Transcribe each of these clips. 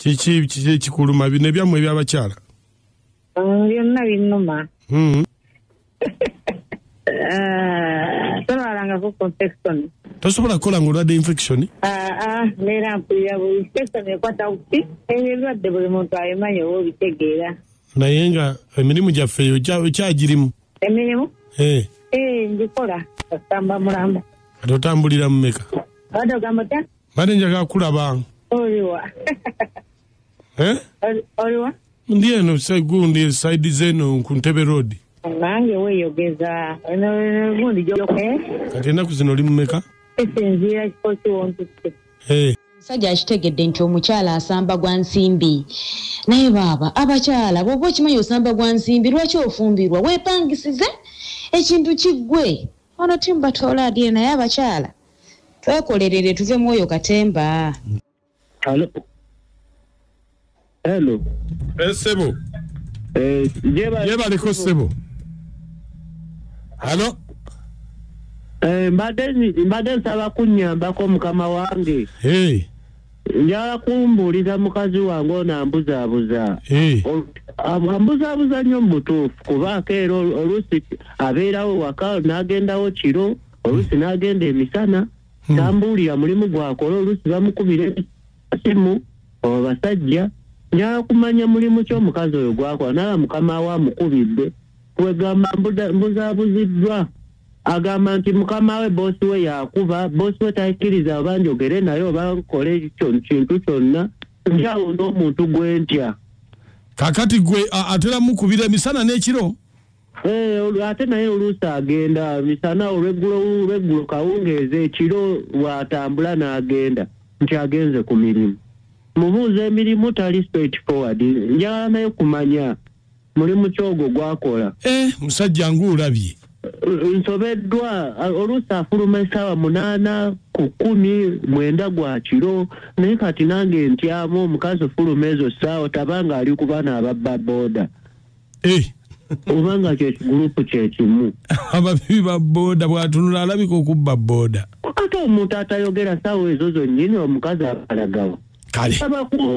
Kiki kikuluma bine byammwe ebyabakyala? Byonna binnuma. Tolwalangako infection. Tosobola kukola ng'olwadde infection? Neera mpulira buli infection ekwata kuki ebirwadde buli muntu abimanyi oba obitegeera. Naye nga emirimu gyaffe eyo kyagirimu. Emirimu? Njikola osamba mulamba. Kati otambulira mu meka? Wadde ogamba otya? Mbadde njagala kulaba. Oliwa? Oliwa? Ndi eno gundi side zeno ku Ntebe Road. Nange weeyogeza gundi gyoke. Kati ennaku zino oli mu meka? Esinziira kifo kiwontutte. Omusajja akitegedde nti omukyala asamba gwa nsimbi. Naye baaba abakyala bw'oba okimanyi osamba gwa nsimbi lwaki ofumbirwa weepangisize ekintu kiggwe. Ono timba toolaadire naye abakyala twekolerere tuve mu oyo katemba. Hello. Sebo. Yebaleko Sebo. Halo. Mbadde nsaba kunnyambako mukama wange. Njala kumbuuliza mukazi wange ono ambuzaabuza. Ambuzaabuza nnyo mu butuufu kubaako era oluusi abeerawo waka n'agendawo kiro oluusi n'agenda emisana tambuulira mulimu gwakola oluusi bamukubira esimu oba basajja. Njala kumanya mulimu ki omukazi oyo gwakola naye mukama we amukubidde kwegamba mbuzaabuziddwa. Agamba nti mukama we boosi we yakuba, boosi we takkiriza oba njogere naye oba nkole kintu kyonna. Njawo n'omuntu gwe ntya. Kakati gwe atera mukubira emisana n'ekiro? Ate naye oluusi agenda misana olweggulo kawungeeze ekiro watambula n'agenda nti agenze ku mirimu. Mubuuza emirimu tali straight forward. Njala naye kumanya mulimu kyogwo gwakola. Musajja ng'olabye. Nsobeddwa oluusi afuluma essaawa 8 ku 10 9 gwa kiro naye kati nange ntyamu omukazi ofuluma ezo ssaawa tabanga ali ku baana ababba booda. Obanga gurupu kyekimu. Ababibi ba booda bw'atunula alabika okubba booda. Ate omuntu atayogera ssaawa ezo zonnyini omukazi abalagawa. Kale.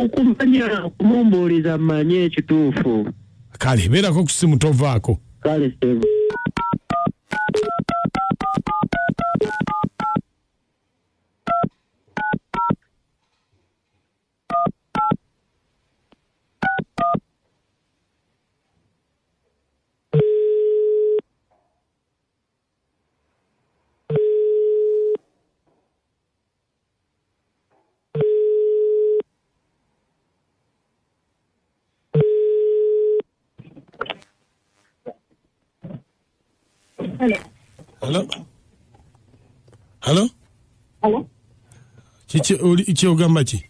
Kumanya kumumbuuliza mmanye ekituufu. Kale beerako ku simu tovaako. Kale Steve. Hello? Kiki ogamba ki?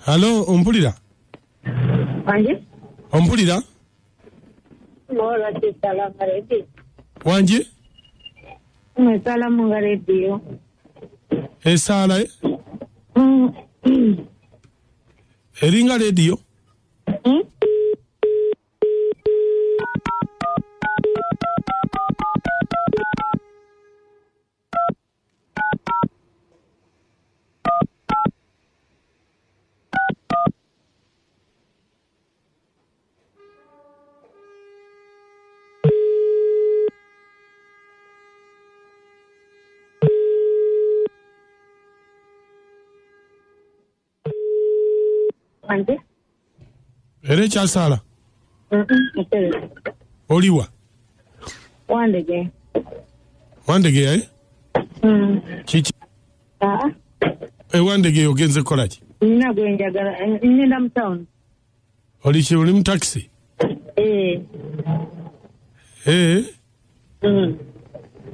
Hello, ompulira? Wanje? Ompulira? Mola tisala maredi. Wanje? Mwesala munga redio. Esala eringa redio? Wanje? Era ekyasala? Oliwa? Wandege. Wandege Kiki? Wandege ogenze kukola ki? Nina gwe njagala ngenda mu town. Oli mu taxi?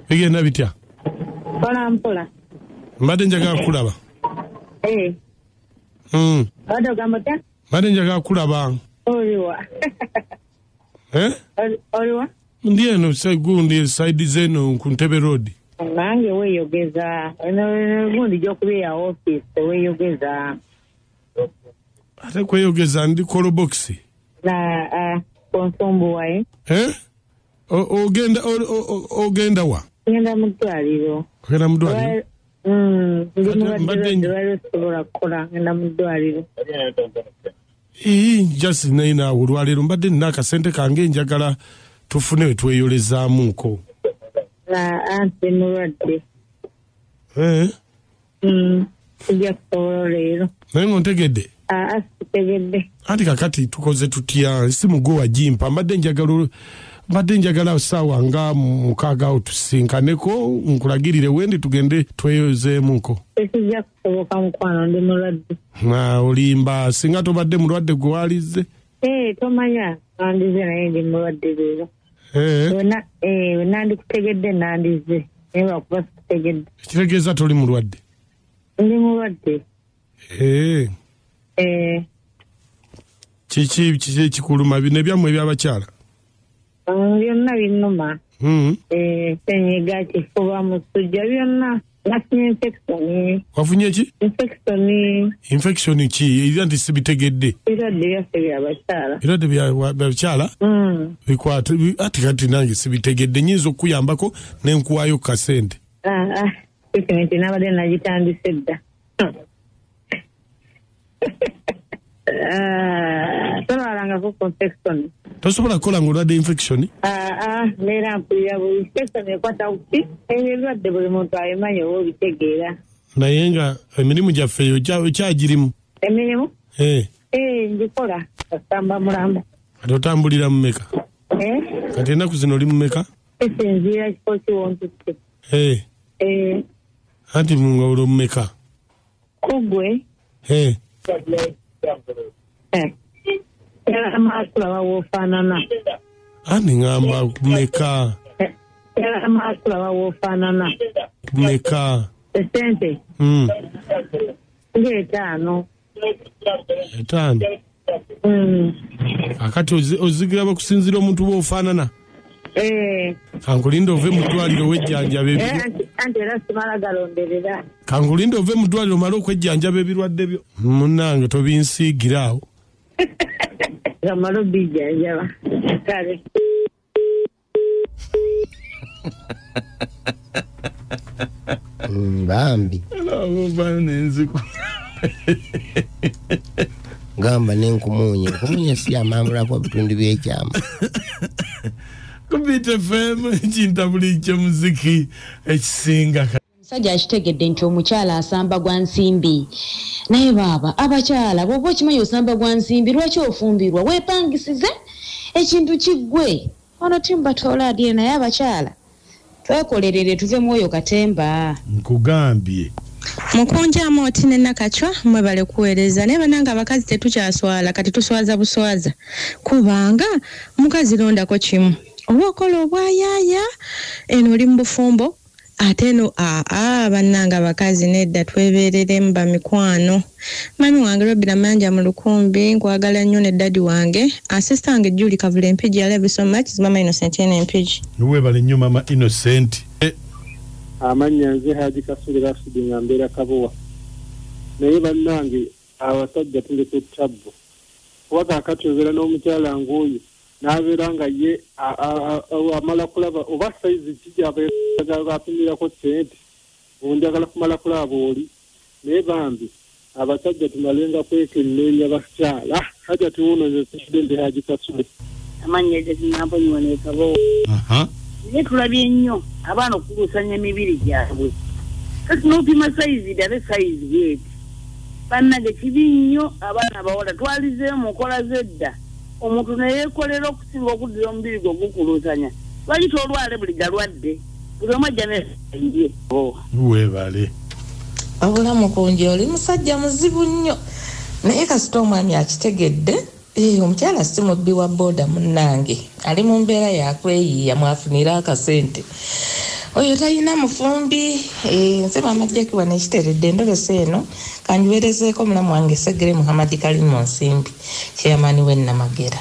Bigenda bitya? Mpola. Mbadde njagala kulaba. Wadde ogamba otya? Mbadde njagala kulaba. Oliwa? Oliwa? Ndi eno gundi side zeno ku Ntebe Road. Nange weeyogeza gundi gy'okubeera office weeyogeza. Ate kweyogeza ndi kolobox. Konsombuwaye. Ogenda wa? Ngenda mu ddwaliro. Ogenda mu ddwaliro? Ndi mulwadde sobola kukola ngenda mu ddwaliro. Just naina olwaliro mbadde nina akasente kange njagala tufune we tweyolezaamuuko. Anti mulwadde. Sijja kusobola leero. Naye ng'ontegedde? Sitegedde. Anti kakati tukoze tutya simu gwe wagimpa mbadde njagala ssaawa nga 6 awo tusinkaneko nkulagirire wendi tugende tweyozeemuuko. Sijja kusoboka mukwano ndi mulwadde. Olimba singa tobadde mulwadde gwe walize? Tomanya nandize naye ndi mulwadde leero. Nandikutegedde nandize naye lwakuba sikutegedde. Ekitegeeza toli mulwadde? Ndi mulwadde. Kiki ekikuluma bino ebyammwe ebyabakyala? Byonna binnuma. Senyiga, kifuba, musujja byonna. Nafunye infection. Wafunye ki? Infection ki? Era nti sibitegedde. Birwadde byaffe byabakyala. Birwadde byabakyala? Bikwata ati kati nange sibitegedde nyinza okuyambako nenkuwaayo kasente. Nti nabadde nagitandise dda. Tolwalangako infection. Tosobola kukola ng'olwadde infection? Neera mpulira buli infection ekwata kuki ebirwadde buli muntu abimanyi oba obitegeera. Naye nga emirimu gyaffe eyo kyagirimu? Emirimu? Ngikola kasamba mulamba. Kati otambulira mu meka? Kati ennaku zino oli mu meka? Esinziira kifo kiwontutte. Anti nga oli mu meka? Kugwe? Yala amasula bawofaanana. Ani ngamba kumeka? Yala amasula bawofaanana. Kumeka? Esente? Ng'etaano. Etaano? Akati ozigira bakusinzira omuntu bw'ofaanana? Kankulinda ove mu ddwaliro wejjanjaba ebirwadde. Anti era simala galonderera. Kankulinda ove mu ddwaliro omale okwejjanjaba ebirwadde byo. Munnange tobinsiigira awo. Gamalo bijjanjaba. Kale. Bambi. Gamba nenkumunya si amambula kwa bitundu by'ekyama. Kubita FM kintabuli kya muziki ekisinga. Sajja akitegedde nti omukyala asamba gwa nsimbi. Naye baaba abakyala bw'oba okimanyi osamba gwa nsimbi lwaki ofumbirwa weepangisize ekintu kiggwe. Ono timbatoola adire naye abakyala twekolerere tuve mwoyo katemba. Nkugambye. Mukunja amoti ne nakachwa mwebale kuweereza naye bananga abakazi tetukyaswala kati tuswaza buswaza kubanga mukazi londako kimu oba okola obwayaaya eno oli mu bufumbo ate no bannanga abakazi nedda twebereremu bamikwano. Mami wange Robina Manja mu Lukumbi nkwagala nnyo ne daddy wange assistant Julie Kavule Mpiji. I love you so much. Mama Innocent ene Mpiji. Webale nnyo Mama Innocent. Amanya nze Haji Kasule Rashid ngambera kabuwa. Naye bannange abasajja tuli ku tabbo. Waka akatuzera n'omukyala nguyu n'abeera nga ye amala kulaba oba saizi kijaba apimira sente njagala kumala kulaba oli naye bambi abasajja tumalenga kwekenneenya bakyala haja tuwuno nze Haji Kasule. Amanya ezinabonyiwa nekabo naye tulabye nnyo abaana okulusanya emibiri gyabwe kati n'opima sayizi dabe sayizi bweti bannage kibi nnyo abaana abawala twalizeemu mu nkola z'edda omuntu neyeekolera okusinga okuddira omubiri gwe ogukulusanya bayita olwale buli galwadde buli omu ajja neye webale obulamu kunje oli musajja muzibu nnyo naye kasita omwami akitegedde omukyala si mubbi wa boda munnange ali mu mbeera yakweyiiya mwafunira akasente oyo talina mufumbi nze Mama Jackie wano ekiteredde endobesa eno kanjuweerezeeko mulamu wange Segere Muhammad Kalimu Nsimbi chairman w'Ennamagera.